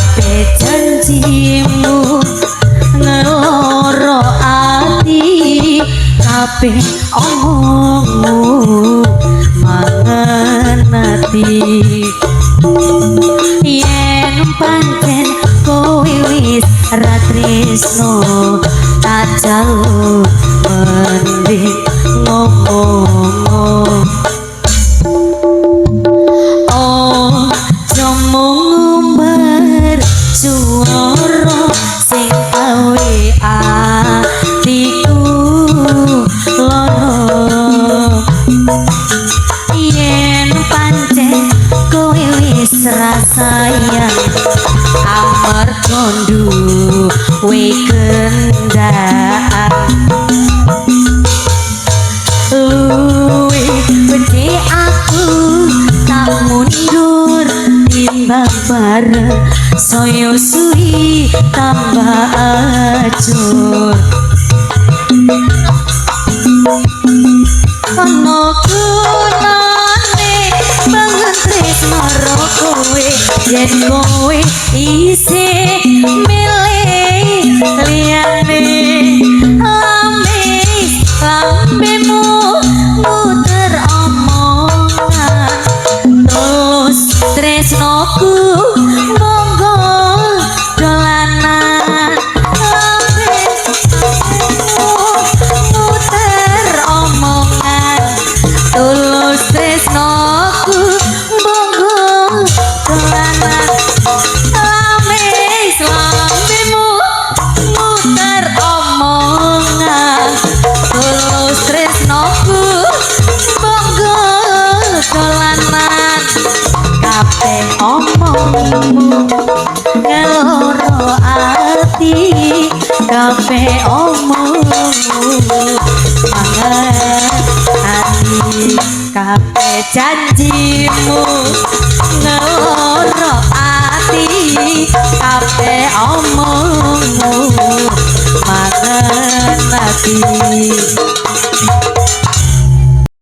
kabeh janjimu ngeloro ati kabeh omongmu mangenati yen pancen kowe wis ra tresno tak jauh mending ngomong oh jomong bersuara sing gawe atiku loro yen pancen kowe wis ra sayang amarga duwe kendaan Bede aku tak mundur timbang bareng soyo suwi tambah ajur ono gunane banget tresno karo kowe yen kowe isih milih liyane lambemu muter omongan terus tresnoku monggo dolanan lambemu muter omongan tulus tresnoku monggo dolanan lambemu muter omongan tulus tresnoku monggo dolanan kabeh omongmu ngeloro ati kabeh omongmu mangerti kabeh janjimu ngeloro ati kabeh omongmu mangerti